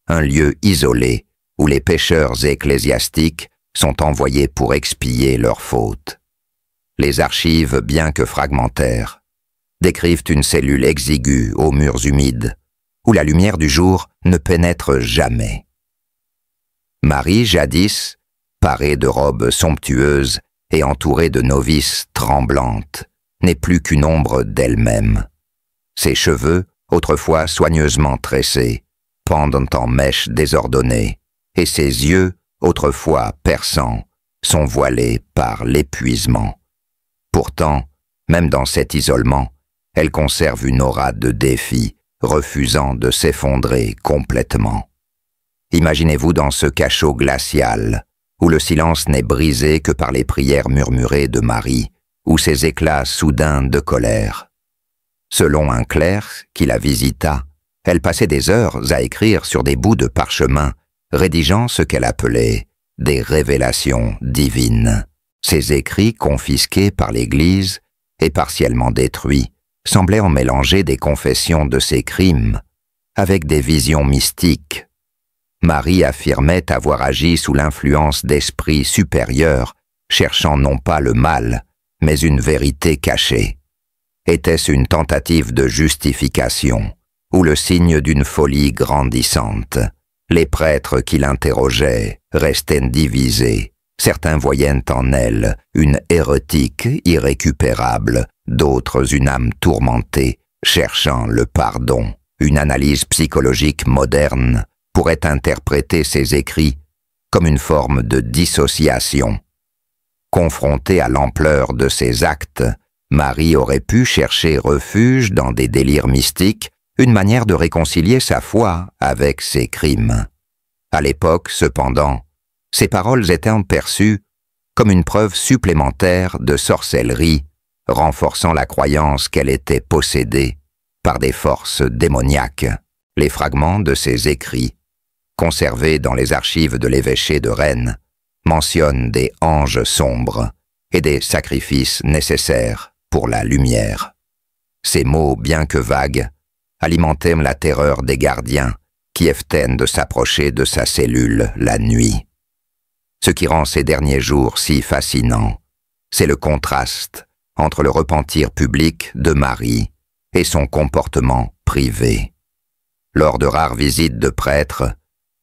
un lieu isolé où les pécheurs ecclésiastiques sont envoyés pour expier leurs fautes. Les archives, bien que fragmentaires, décrivent une cellule exiguë aux murs humides, où la lumière du jour ne pénètre jamais. Marie, jadis, parée de robes somptueuses et entourée de novices tremblantes, n'est plus qu'une ombre d'elle-même. Ses cheveux, autrefois soigneusement tressés, pendent en mèches désordonnées, et ses yeux, autrefois perçants, sont voilés par l'épuisement. Pourtant, même dans cet isolement, elle conserve une aura de défi, refusant de s'effondrer complètement. Imaginez-vous dans ce cachot glacial, où le silence n'est brisé que par les prières murmurées de Marie, ou ses éclats soudains de colère. Selon un clerc qui la visita, elle passait des heures à écrire sur des bouts de parchemin, rédigeant ce qu'elle appelait des révélations divines. Ces écrits, confisqués par l'Église et partiellement détruits, semblaient en mélanger des confessions de ses crimes avec des visions mystiques. Marie affirmait avoir agi sous l'influence d'esprits supérieurs, cherchant non pas le mal, mais une vérité cachée. Était-ce une tentative de justification ou le signe d'une folie grandissante? Les prêtres qui l'interrogeaient restaient divisés, Certains voyaient en elle une hérétique irrécupérable, d'autres une âme tourmentée, cherchant le pardon. Une analyse psychologique moderne pourrait interpréter ses écrits comme une forme de dissociation. Confrontée à l'ampleur de ses actes, Marie aurait pu chercher refuge dans des délires mystiques, une manière de réconcilier sa foi avec ses crimes. À l'époque, cependant, ces paroles étaient perçues comme une preuve supplémentaire de sorcellerie, renforçant la croyance qu'elle était possédée par des forces démoniaques. Les fragments de ses écrits, conservés dans les archives de l'évêché de Rennes, mentionnent des anges sombres et des sacrifices nécessaires pour la lumière. Ces mots, bien que vagues, alimentaient la terreur des gardiens qui évitaient de s'approcher de sa cellule la nuit. Ce qui rend ces derniers jours si fascinants, c'est le contraste entre le repentir public de Marie et son comportement privé. Lors de rares visites de prêtres,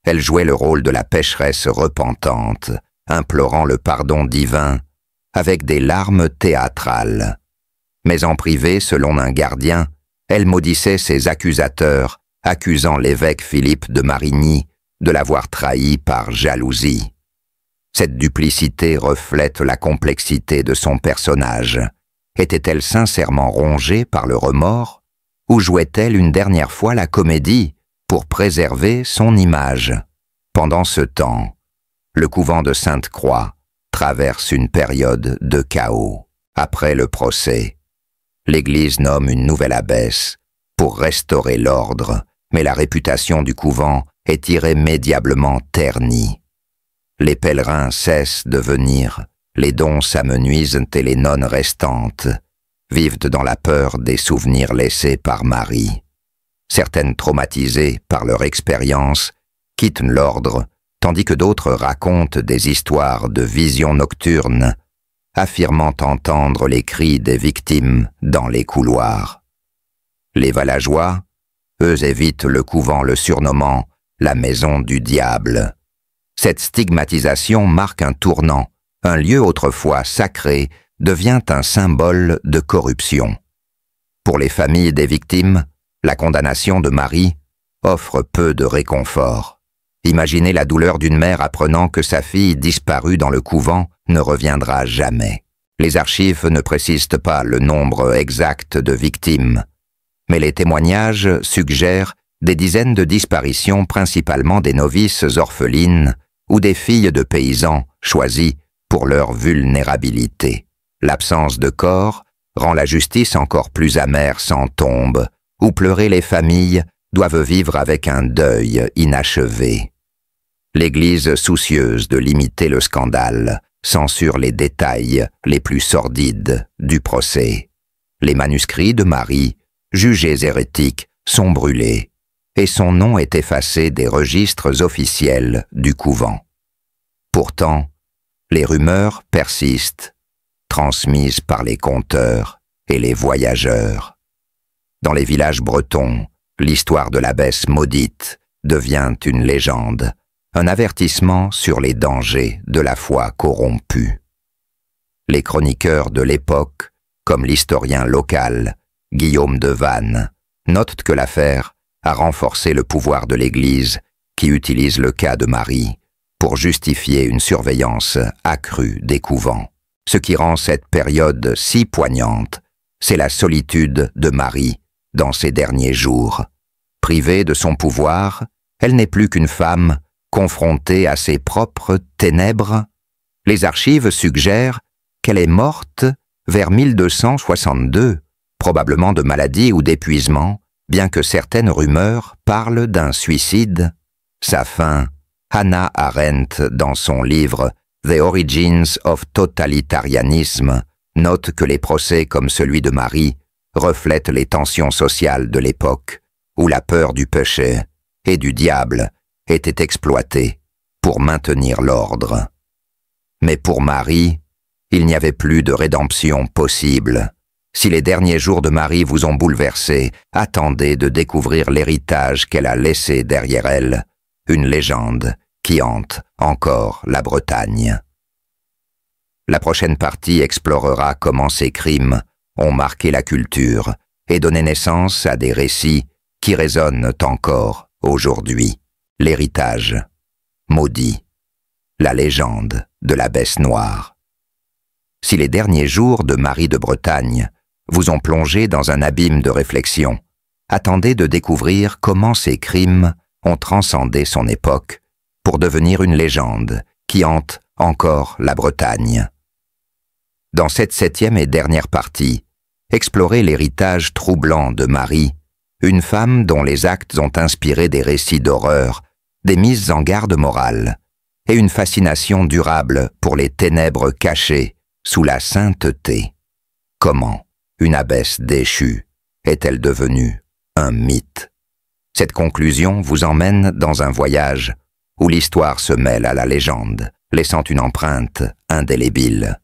elle jouait le rôle de la pécheresse repentante, implorant le pardon divin avec des larmes théâtrales. Mais en privé, selon un gardien, elle maudissait ses accusateurs, accusant l'évêque Philippe de Marigny de l'avoir trahi par jalousie. Cette duplicité reflète la complexité de son personnage. Était-elle sincèrement rongée par le remords, ou jouait-elle une dernière fois la comédie pour préserver son image? Pendant ce temps, le couvent de Sainte-Croix traverse une période de chaos. Après le procès, l'Église nomme une nouvelle abbesse pour restaurer l'ordre, mais la réputation du couvent est irrémédiablement ternie. Les pèlerins cessent de venir, les dons s'amenuisent et les nonnes restantes vivent dans la peur des souvenirs laissés par Marie. Certaines traumatisées par leur expérience quittent l'ordre, tandis que d'autres racontent des histoires de visions nocturnes, affirmant entendre les cris des victimes dans les couloirs. Les Valageois, eux, évitent le couvent le surnommant « la maison du diable ». Cette stigmatisation marque un tournant. Un lieu autrefois sacré devient un symbole de corruption. Pour les familles des victimes, la condamnation de Marie offre peu de réconfort. Imaginez la douleur d'une mère apprenant que sa fille disparue dans le couvent ne reviendra jamais. Les archives ne précisent pas le nombre exact de victimes, mais les témoignages suggèrent des dizaines de disparitions, principalement des novices orphelines ou des filles de paysans choisies pour leur vulnérabilité. L'absence de corps rend la justice encore plus amère sans tombe, où pleurer les familles doivent vivre avec un deuil inachevé. L'Église, soucieuse de limiter le scandale, censure les détails les plus sordides du procès. Les manuscrits de Marie, jugés hérétiques, sont brûlés, et son nom est effacé des registres officiels du couvent. Pourtant, les rumeurs persistent, transmises par les conteurs et les voyageurs. Dans les villages bretons, l'histoire de l'abbesse maudite devient une légende, un avertissement sur les dangers de la foi corrompue. Les chroniqueurs de l'époque, comme l'historien local, Guillaume de Vannes, notent que l'affaire a renforcé le pouvoir de l'Église qui utilise le cas de Marie pour justifier une surveillance accrue des couvents. Ce qui rend cette période si poignante, c'est la solitude de Marie dans ses derniers jours. Privée de son pouvoir, elle n'est plus qu'une femme confrontée à ses propres ténèbres. Les archives suggèrent qu'elle est morte vers 1262, probablement de maladie ou d'épuisement, bien que certaines rumeurs parlent d'un suicide. Sa fin, Hannah Arendt, dans son livre « The Origins of Totalitarianism », note que les procès comme celui de Marie reflètent les tensions sociales de l'époque, où la peur du péché et du diable était exploitée pour maintenir l'ordre. Mais pour Marie, il n'y avait plus de rédemption possible. Si les derniers jours de Marie vous ont bouleversé, attendez de découvrir l'héritage qu'elle a laissé derrière elle, une légende qui hante encore la Bretagne. La prochaine partie explorera comment ces crimes ont marqué la culture et donné naissance à des récits qui résonnent encore aujourd'hui. L'héritage maudit, la légende de l'abbesse noire. Si les derniers jours de Marie de Bretagne vous ont plongé dans un abîme de réflexion, attendez de découvrir comment ces crimes ont transcendé son époque pour devenir une légende qui hante encore la Bretagne. Dans cette 7e et dernière partie, explorez l'héritage troublant de Marie, une femme dont les actes ont inspiré des récits d'horreur, des mises en garde morales et une fascination durable pour les ténèbres cachées sous la sainteté. Comment une abbesse déchue est-elle devenue un mythe? Cette conclusion vous emmène dans un voyage où l'histoire se mêle à la légende, laissant une empreinte indélébile.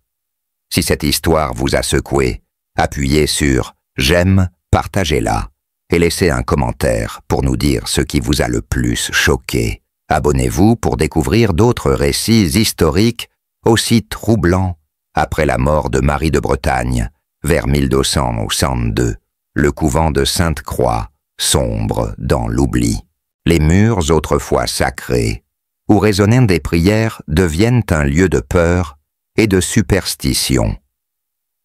Si cette histoire vous a secoué, appuyez sur « J'aime », partagez-la et laissez un commentaire pour nous dire ce qui vous a le plus choqué. Abonnez-vous pour découvrir d'autres récits historiques aussi troublants après la mort de Marie de Bretagne, vers 1262, le couvent de Sainte-Croix sombre dans l'oubli. Les murs autrefois sacrés, où résonnaient des prières, deviennent un lieu de peur et de superstition.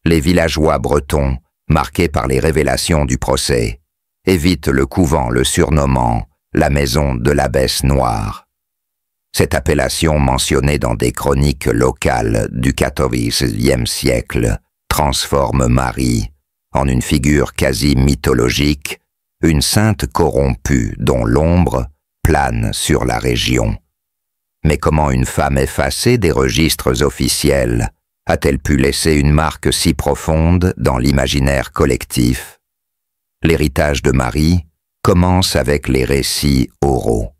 Les villageois bretons, marqués par les révélations du procès, évitent le couvent le surnommant la maison de l'abbesse noire. Cette appellation mentionnée dans des chroniques locales du XIVe siècle transforme Marie en une figure quasi mythologique, une sainte corrompue dont l'ombre plane sur la région. Mais comment une femme effacée des registres officiels a-t-elle pu laisser une marque si profonde dans l'imaginaire collectif? L'héritage de Marie commence avec les récits oraux.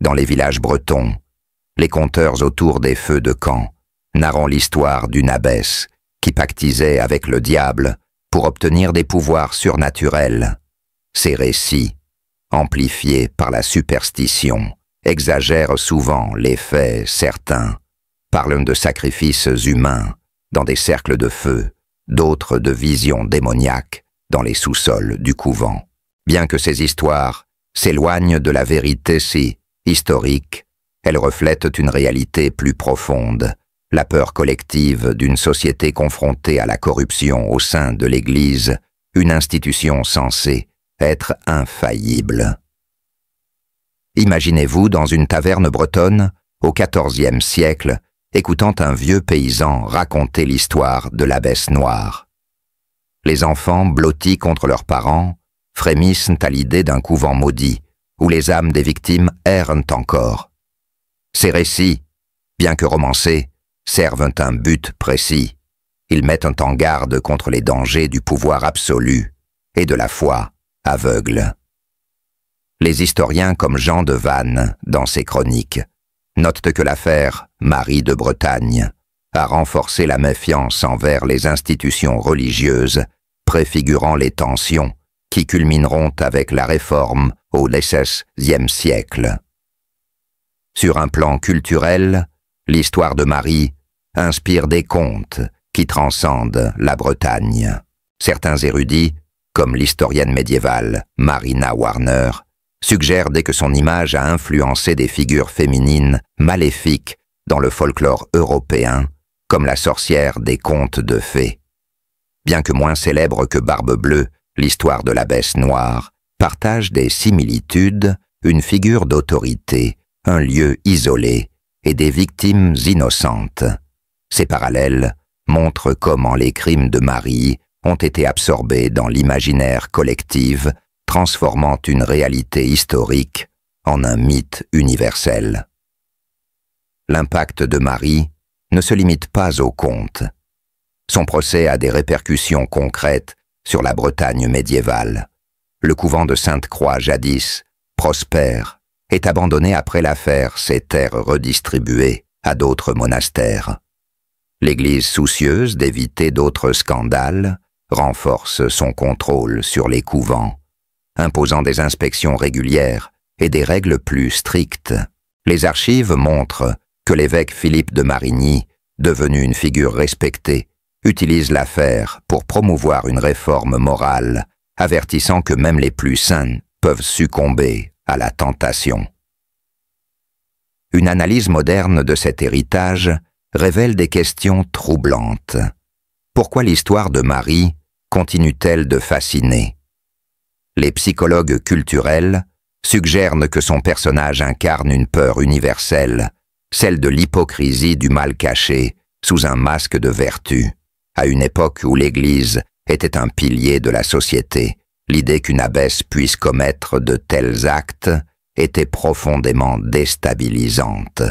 Dans les villages bretons, les conteurs autour des feux de camp narrant l'histoire d'une abbesse qui pactisait avec le diable pour obtenir des pouvoirs surnaturels. Ces récits, amplifiés par la superstition, exagèrent souvent les faits certains, parlent de sacrifices humains dans des cercles de feu, d'autres de visions démoniaques dans les sous-sols du couvent. Bien que ces histoires s'éloignent de la vérité si historique, elles reflètent une réalité plus profonde, la peur collective d'une société confrontée à la corruption au sein de l'Église, une institution censée être infaillible. Imaginez-vous dans une taverne bretonne, au XIVe siècle, écoutant un vieux paysan raconter l'histoire de l'abbesse noire. Les enfants, blottis contre leurs parents, frémissent à l'idée d'un couvent maudit, où les âmes des victimes errent encore. Ces récits, bien que romancés, servent un but précis. Ils mettent en garde contre les dangers du pouvoir absolu et de la foi aveugle. Les historiens comme Jean de Vannes, dans ses chroniques, notent que l'affaire Marie de Bretagne a renforcé la méfiance envers les institutions religieuses, préfigurant les tensions qui culmineront avec la réforme au XVIe siècle. Sur un plan culturel, l'histoire de Marie inspire des contes qui transcendent la Bretagne. Certains érudits, comme l'historienne médiévale Marina Warner, suggèrent dès que son image a influencé des figures féminines maléfiques dans le folklore européen, comme la sorcière des contes de fées. Bien que moins célèbre que Barbe-Bleue, l'histoire de l'abbesse noire partage des similitudes, une figure d'autorité, un lieu isolé et des victimes innocentes. Ces parallèles montrent comment les crimes de Marie ont été absorbés dans l'imaginaire collectif, transformant une réalité historique en un mythe universel. L'impact de Marie ne se limite pas aux contes. Son procès a des répercussions concrètes sur la Bretagne médiévale. Le couvent de Sainte-Croix, jadis prospère, est abandonné après l'affaire, ses terres redistribuées à d'autres monastères. L'Église, soucieuse d'éviter d'autres scandales, renforce son contrôle sur les couvents, imposant des inspections régulières et des règles plus strictes. Les archives montrent que l'évêque Philippe de Marigny devenu une figure respectée, utilise l'affaire pour promouvoir une réforme morale, avertissant que même les plus saints peuvent succomber à la tentation. Une analyse moderne de cet héritage révèle des questions troublantes. Pourquoi l'histoire de Marie continue-t-elle de fasciner? Les psychologues culturels suggèrent que son personnage incarne une peur universelle, celle de l'hypocrisie du mal caché sous un masque de vertu. À une époque où l'Église était un pilier de la société, l'idée qu'une abbesse puisse commettre de tels actes était profondément déstabilisante.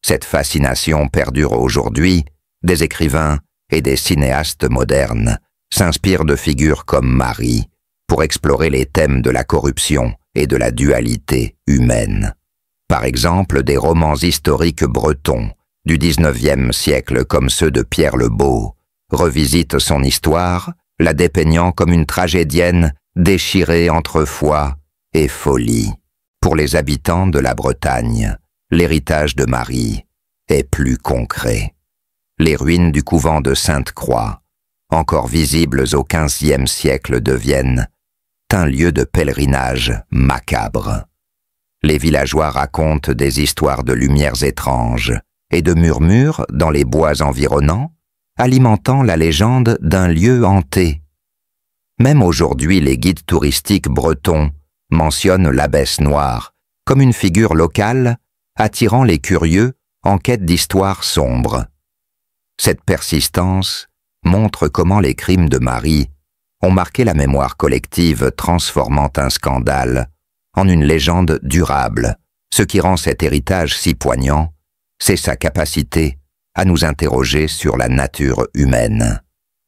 Cette fascination perdure aujourd'hui. Des écrivains et des cinéastes modernes s'inspirent de figures comme Marie pour explorer les thèmes de la corruption et de la dualité humaine. Par exemple, des romans historiques bretons du XIXe siècle comme ceux de Pierre le Beau revisitent son histoire, la dépeignant comme une tragédienne déchirée entre foi et folie. Pour les habitants de la Bretagne, l'héritage de Marie est plus concret. Les ruines du couvent de Sainte-Croix, encore visibles au XVe siècle, deviennent un lieu de pèlerinage macabre. Les villageois racontent des histoires de lumières étranges et de murmures dans les bois environnants, alimentant la légende d'un lieu hanté. Même aujourd'hui, les guides touristiques bretons mentionnent l'abbesse noire comme une figure locale attirant les curieux en quête d'histoires sombres. Cette persistance montre comment les crimes de Marie ont marqué la mémoire collective, transformant un scandale en une légende durable. Ce qui rend cet héritage si poignant, c'est sa capacité à nous interroger sur la nature humaine.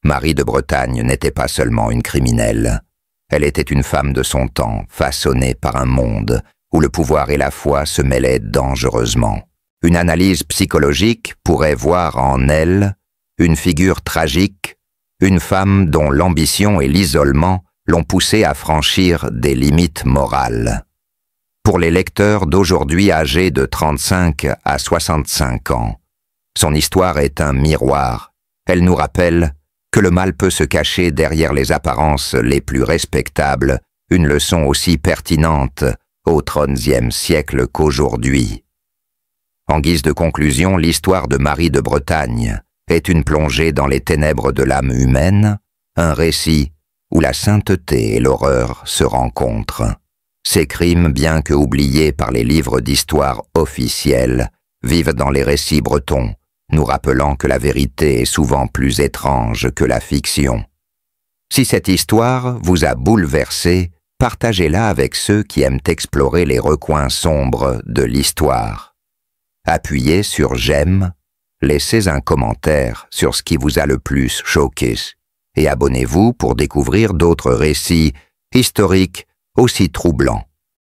Marie de Bretagne n'était pas seulement une criminelle. Elle était une femme de son temps, façonnée par un monde où le pouvoir et la foi se mêlaient dangereusement. Une analyse psychologique pourrait voir en elle une figure tragique, une femme dont l'ambition et l'isolement l'ont poussée à franchir des limites morales. Pour les lecteurs d'aujourd'hui âgés de 35 à 65 ans, son histoire est un miroir. Elle nous rappelle que le mal peut se cacher derrière les apparences les plus respectables, une leçon aussi pertinente au XIIIe siècle qu'aujourd'hui. En guise de conclusion, l'histoire de Marie de Bretagne est une plongée dans les ténèbres de l'âme humaine, un récit où la sainteté et l'horreur se rencontrent. Ces crimes, bien que oubliés par les livres d'histoire officiels, vivent dans les récits bretons, nous rappelant que la vérité est souvent plus étrange que la fiction. Si cette histoire vous a bouleversé, partagez-la avec ceux qui aiment explorer les recoins sombres de l'histoire. Appuyez sur « j'aime », laissez un commentaire sur ce qui vous a le plus choqué et abonnez-vous pour découvrir d'autres récits historiques aussi troublants.